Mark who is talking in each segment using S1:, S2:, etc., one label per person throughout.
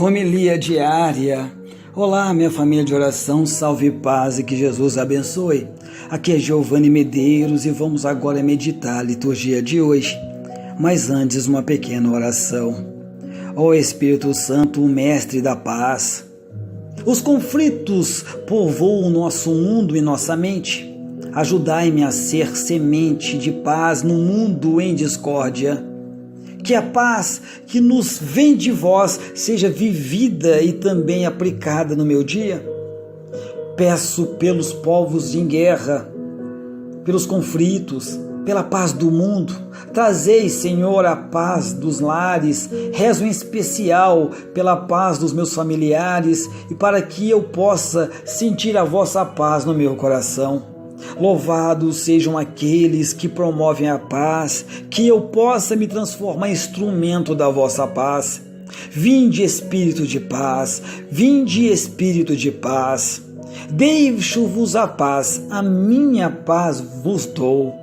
S1: Homilia diária. Olá, minha família de oração, salve paz e que Jesus abençoe. Aqui é Giovanni Medeiros e vamos agora meditar a liturgia de hoje. Mas antes, uma pequena oração. Ó Espírito Santo, o Mestre da paz, os conflitos povoam nosso mundo e nossa mente. Ajudai-me a ser semente de paz no mundo em discórdia. Que a paz que nos vem de vós seja vivida e também aplicada no meu dia. Peço pelos povos em guerra, pelos conflitos, pela paz do mundo. Trazei, Senhor, a paz dos lares. Rezo em especial pela paz dos meus familiares e para que eu possa sentir a vossa paz no meu coração. Louvados sejam aqueles que promovem a paz, que eu possa me transformar em instrumento da vossa paz. Vinde, Espírito de paz, vinde, Espírito de paz. Deixo-vos a paz, a minha paz vos dou.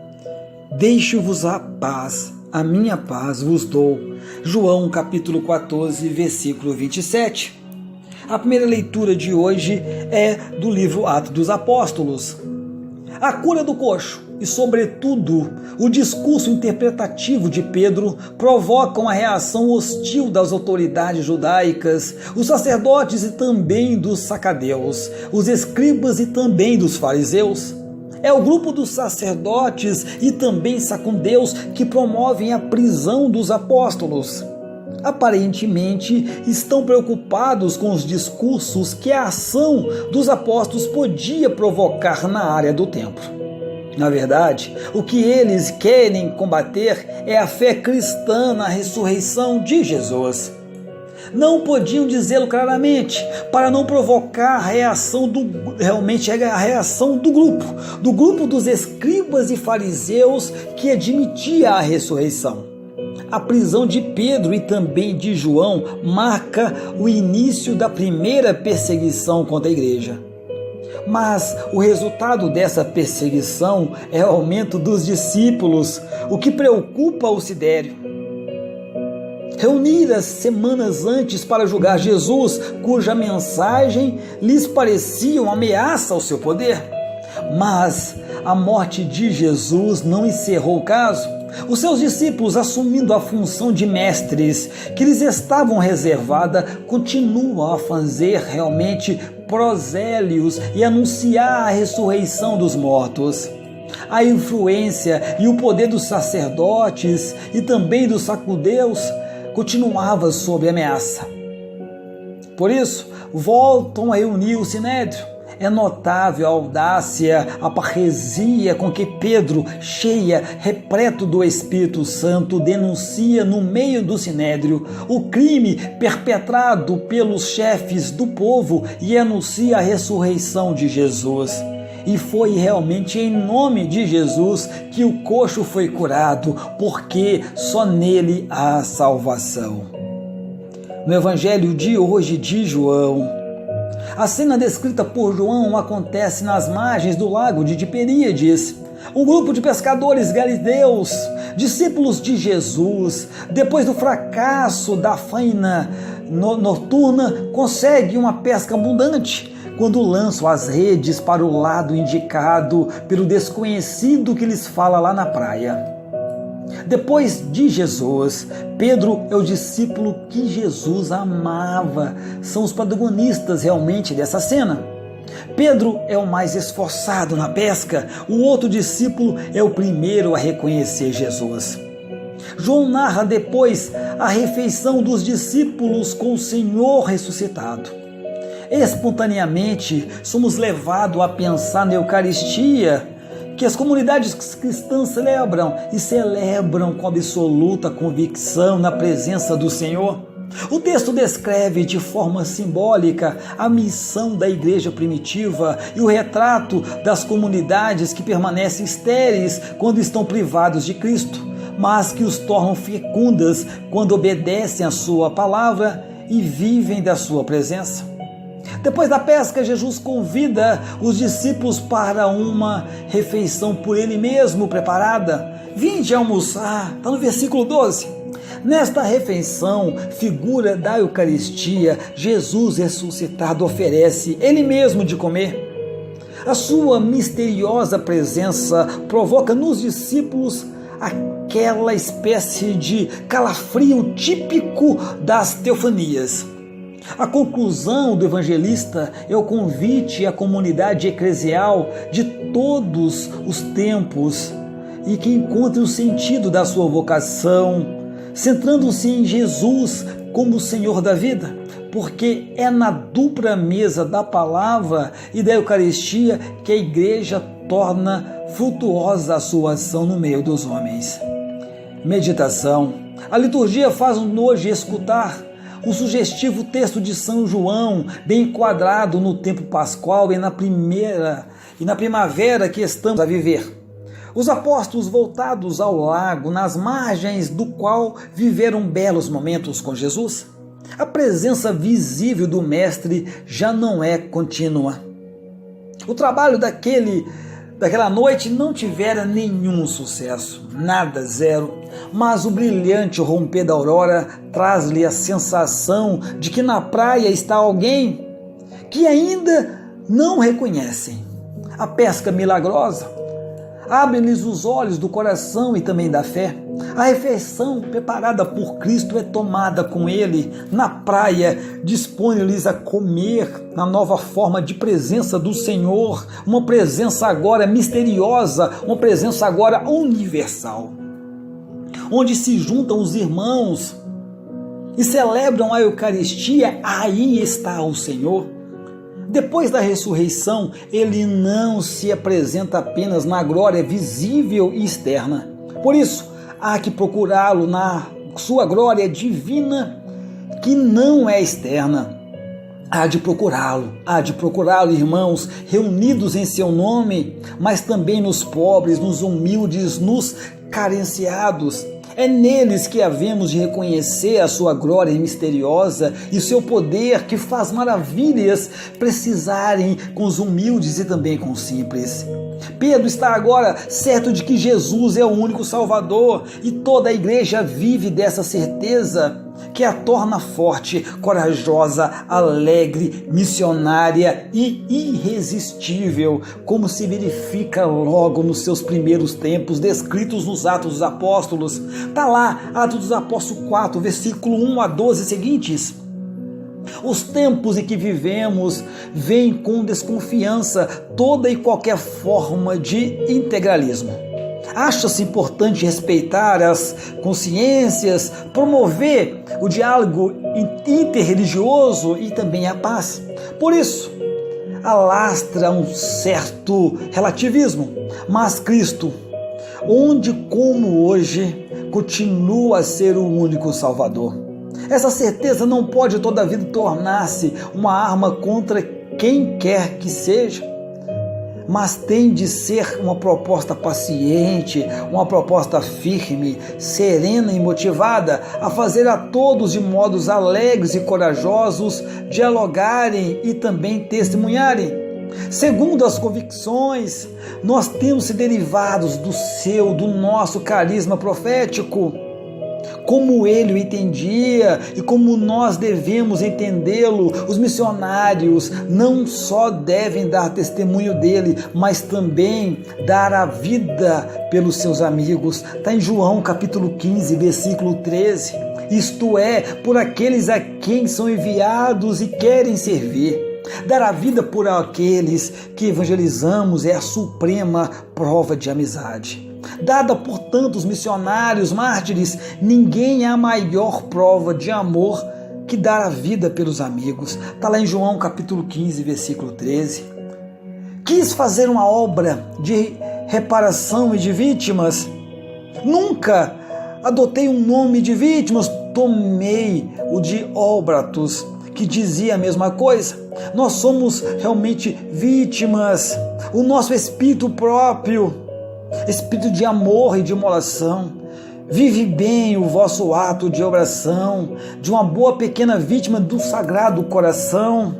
S1: Deixo-vos a paz, a minha paz vos dou. João capítulo 14, versículo 27. A primeira leitura de hoje é do livro Atos dos Apóstolos. A cura do coxo e, sobretudo, o discurso interpretativo de Pedro provocam a reação hostil das autoridades judaicas, os sacerdotes e também dos sacadeus, os escribas e também dos fariseus. É o grupo dos sacerdotes e também sacudeus que promovem a prisão dos apóstolos. Aparentemente estão preocupados com os discursos que a ação dos apóstolos podia provocar na área do templo. Na verdade, o que eles querem combater é a fé cristã na ressurreição de Jesus. Não podiam dizê-lo claramente, para não provocar a reação do grupo dos escribas e fariseus que admitia a ressurreição. A prisão de Pedro e também de João marca o início da primeira perseguição contra a igreja. Mas o resultado dessa perseguição é o aumento dos discípulos, o que preocupa o Sidério. Reunidas semanas antes para julgar Jesus, cuja mensagem lhes parecia uma ameaça ao seu poder. Mas a morte de Jesus não encerrou o caso. Os seus discípulos, assumindo a função de mestres que lhes estavam reservada, continuam a fazer realmente prosélios e anunciar a ressurreição dos mortos. A influência e o poder dos sacerdotes e também dos sacudeus continuava sob ameaça. Por isso, voltam a reunir o Sinédrio. É notável a audácia, a parresia com que Pedro, repleto do Espírito Santo, denuncia no meio do Sinédrio o crime perpetrado pelos chefes do povo e anuncia a ressurreição de Jesus. E foi realmente em nome de Jesus que o coxo foi curado, porque só nele há salvação. No Evangelho de hoje de João, a cena descrita por João acontece nas margens do lago de Tiberíades. Um grupo de pescadores galileus, discípulos de Jesus, depois do fracasso da faina noturna, consegue uma pesca abundante quando lançam as redes para o lado indicado pelo desconhecido que lhes fala lá na praia. Depois de Jesus, Pedro é o discípulo que Jesus amava. São os protagonistas realmente dessa cena. Pedro é o mais esforçado na pesca, o outro discípulo é o primeiro a reconhecer Jesus. João narra depois a refeição dos discípulos com o Senhor ressuscitado. Espontaneamente, somos levados a pensar na Eucaristia, que as comunidades cristãs celebram com absoluta convicção na presença do Senhor. O texto descreve de forma simbólica a missão da igreja primitiva e o retrato das comunidades que permanecem estéreis quando estão privados de Cristo, mas que os tornam fecundas quando obedecem a sua palavra e vivem da sua presença. Depois da pesca, Jesus convida os discípulos para uma refeição por ele mesmo preparada. Vinde almoçar, está no versículo 12. Nesta refeição, figura da Eucaristia, Jesus ressuscitado oferece Ele mesmo de comer. A sua misteriosa presença provoca nos discípulos aquela espécie de calafrio típico das teofanias. A conclusão do evangelista é o convite à comunidade eclesial de todos os tempos e que encontre o sentido da sua vocação, centrando-se em Jesus como o Senhor da vida, porque é na dupla mesa da palavra e da Eucaristia que a Igreja torna frutuosa a sua ação no meio dos homens. Meditação. A liturgia faz-nos hoje escutar o sugestivo texto de São João, bem enquadrado no tempo pascual e na primavera que estamos a viver. Os apóstolos voltados ao lago, nas margens do qual viveram belos momentos com Jesus. A presença visível do Mestre já não é contínua. O trabalho daquela noite não tivera nenhum sucesso, nada, zero, mas o brilhante romper da aurora traz-lhe a sensação de que na praia está alguém que ainda não reconhecem. A pesca milagrosa abre-lhes os olhos do coração e também da fé. A refeição preparada por Cristo é tomada com Ele na praia, dispõe-lhes a comer na nova forma de presença do Senhor, uma presença agora misteriosa, uma presença agora universal, onde se juntam os irmãos e celebram a Eucaristia. Aí está o Senhor. Depois da ressurreição, Ele não se apresenta apenas na glória visível e externa. Por isso, há que procurá-lo na sua glória divina, que não é externa. Há de procurá-lo, irmãos, reunidos em seu nome, mas também nos pobres, nos humildes, nos carenciados. É neles que havemos de reconhecer a sua glória misteriosa e o seu poder que faz maravilhas precisarem com os humildes e também com os simples. Pedro está agora certo de que Jesus é o único Salvador e toda a igreja vive dessa certeza que a torna forte, corajosa, alegre, missionária e irresistível, como se verifica logo nos seus primeiros tempos, descritos nos Atos dos Apóstolos. Está lá, Atos dos Apóstolos 4, versículo 1 a 12 seguintes. Os tempos em que vivemos veem com desconfiança toda e qualquer forma de integralismo. Acha-se importante respeitar as consciências, promover o diálogo interreligioso e também a paz. Por isso, alastra um certo relativismo, mas Cristo, onde como hoje, continua a ser o único Salvador. Essa certeza não pode toda a vida tornar-se uma arma contra quem quer que seja, mas tem de ser uma proposta paciente, uma proposta firme, serena e motivada a fazer a todos de modos alegres e corajosos dialogarem e também testemunharem. Segundo as convicções, nós temos derivados do nosso carisma profético, como ele o entendia e como nós devemos entendê-lo. Os missionários não só devem dar testemunho dele, mas também dar a vida pelos seus amigos. Está em João capítulo 15, versículo 13. Isto é, por aqueles a quem são enviados e querem servir. Dar a vida por aqueles que evangelizamos é a suprema prova de amizade. Dada por tantos missionários, mártires, ninguém há maior prova de amor que dar a vida pelos amigos. Está lá em João capítulo 15, versículo 13. Quis fazer uma obra de reparação e de vítimas. Nunca adotei um nome de vítimas, tomei o de óbratos, que dizia a mesma coisa. Nós somos realmente vítimas. O nosso espírito próprio, espírito de amor e de imolação, vive bem o vosso ato de oração, de uma boa pequena vítima do Sagrado Coração.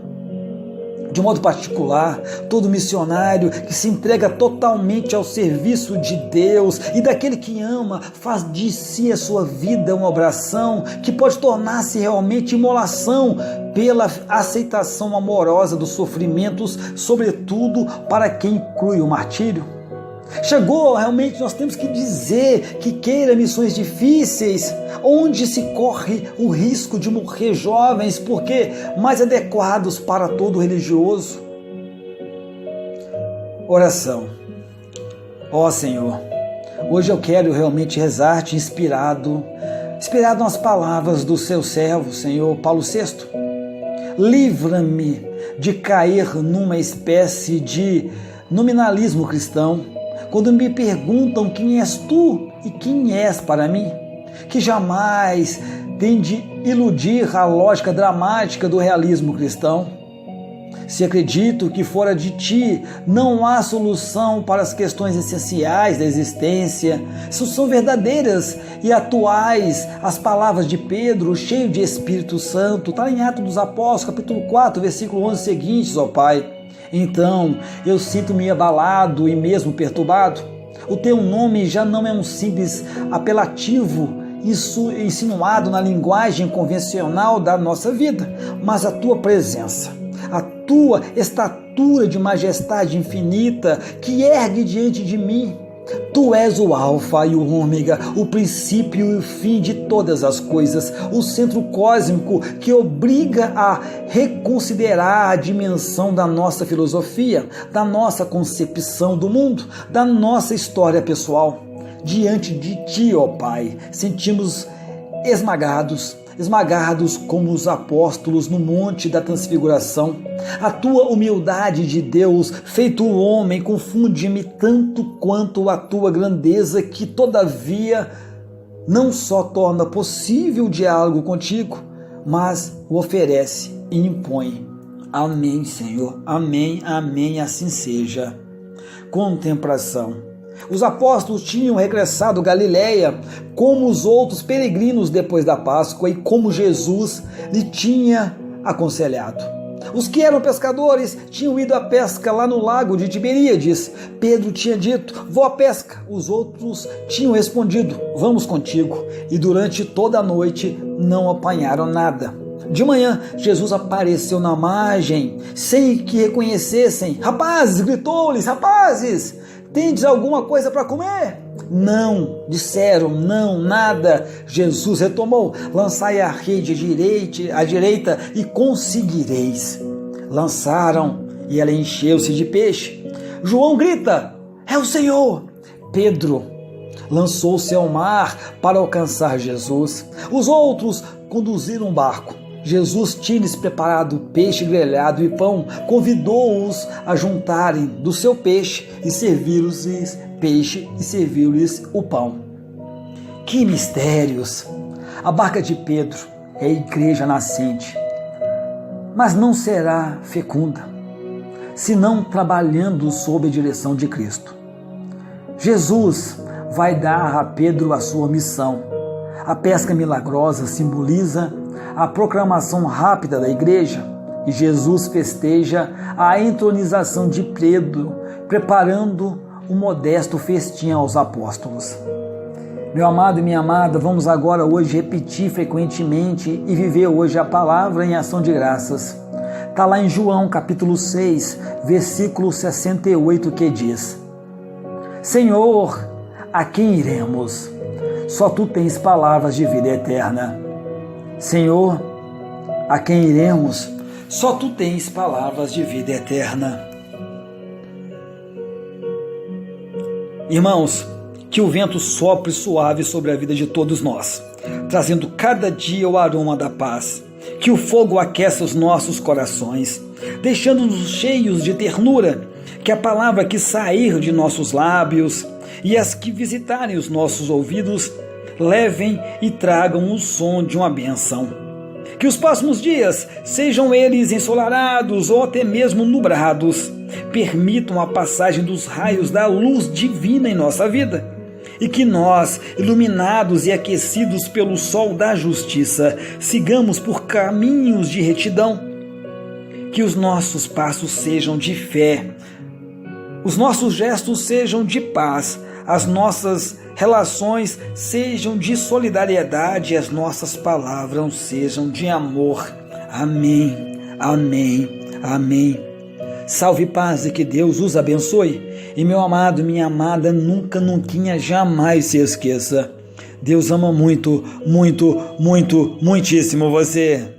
S1: de modo particular, todo missionário que se entrega totalmente ao serviço de Deus e daquele que ama, faz de si a sua vida uma oração que pode tornar-se realmente imolação pela aceitação amorosa dos sofrimentos, sobretudo para quem inclui o martírio. Chegou, realmente nós temos que dizer que queira missões difíceis, onde se corre o risco de morrer jovens, porque mais adequados para todo religioso. Oração. Ó Senhor, hoje eu quero realmente rezar-te inspirado nas palavras do seu servo, Senhor Paulo VI. Livra-me de cair numa espécie de nominalismo cristão, quando me perguntam quem és tu e quem és para mim, que jamais tem de iludir a lógica dramática do realismo cristão. Se acredito que fora de ti não há solução para as questões essenciais da existência, se são verdadeiras e atuais as palavras de Pedro, cheio de Espírito Santo, está em Atos dos Apóstolos, capítulo 4, versículo 11 seguintes, ó Pai. Então eu sinto-me abalado e mesmo perturbado. O teu nome já não é um simples apelativo insinuado na linguagem convencional da nossa vida, mas a tua presença, a tua estatura de majestade infinita que ergue diante de mim. Tu és o alfa e o ômega, o princípio e o fim de todas as coisas, o centro cósmico que obriga a reconsiderar a dimensão da nossa filosofia, da nossa concepção do mundo, da nossa história pessoal. Diante de ti, ó Pai, sentimos esmagados como os apóstolos no monte da transfiguração. A tua humildade de Deus, feito homem, confunde-me tanto quanto a tua grandeza, que todavia não só torna possível o diálogo contigo, mas o oferece e impõe. Amém, Senhor. Amém, amém, assim seja. Contemplação. Os apóstolos tinham regressado a Galiléia como os outros peregrinos depois da Páscoa e como Jesus lhe tinha aconselhado. Os que eram pescadores tinham ido à pesca lá no lago de Tiberíades. Pedro tinha dito: vou à pesca. Os outros tinham respondido: vamos contigo. E durante toda a noite não apanharam nada. De manhã, Jesus apareceu na margem, sem que reconhecessem. Rapazes, gritou-lhes: rapazes, tendes alguma coisa para comer? Não, disseram, não, nada. Jesus retomou: lançai a rede à direita e conseguireis. Lançaram e ela encheu-se de peixe. João grita: é o Senhor. Pedro lançou-se ao mar para alcançar Jesus. Os outros conduziram um barco. Jesus tinha-lhes preparado peixe grelhado e pão, convidou-os a juntarem do seu peixe e serviu-lhes peixe e serviu-lhes o pão. Que mistérios! A barca de Pedro é a igreja nascente, mas não será fecunda, senão trabalhando sob a direção de Cristo. Jesus vai dar a Pedro a sua missão. A pesca milagrosa simboliza a proclamação rápida da igreja, e Jesus festeja a entronização de Pedro, preparando um modesto festim aos apóstolos. Meu amado e minha amada, vamos agora hoje repetir frequentemente e viver hoje a palavra em ação de graças. Está lá em João capítulo 6, versículo 68, que diz: Senhor, a quem iremos? Só tu tens palavras de vida eterna. Senhor, a quem iremos? Só tu tens palavras de vida eterna. Irmãos, que o vento sopre suave sobre a vida de todos nós, trazendo cada dia o aroma da paz. Que o fogo aqueça os nossos corações, deixando-nos cheios de ternura. Que a palavra que sair de nossos lábios e as que visitarem os nossos ouvidos levem e tragam o som de uma benção. Que os próximos dias, sejam eles ensolarados ou até mesmo nubrados, permitam a passagem dos raios da luz divina em nossa vida. E que nós, iluminados e aquecidos pelo sol da justiça, sigamos por caminhos de retidão. Que os nossos passos sejam de fé, os nossos gestos sejam de paz, as nossas relações sejam de solidariedade, as nossas palavras sejam de amor. Amém, amém, amém. Salve, paz, e que Deus os abençoe. E meu amado, minha amada, nunca, jamais se esqueça. Deus ama muito, muito, muito, muitíssimo você.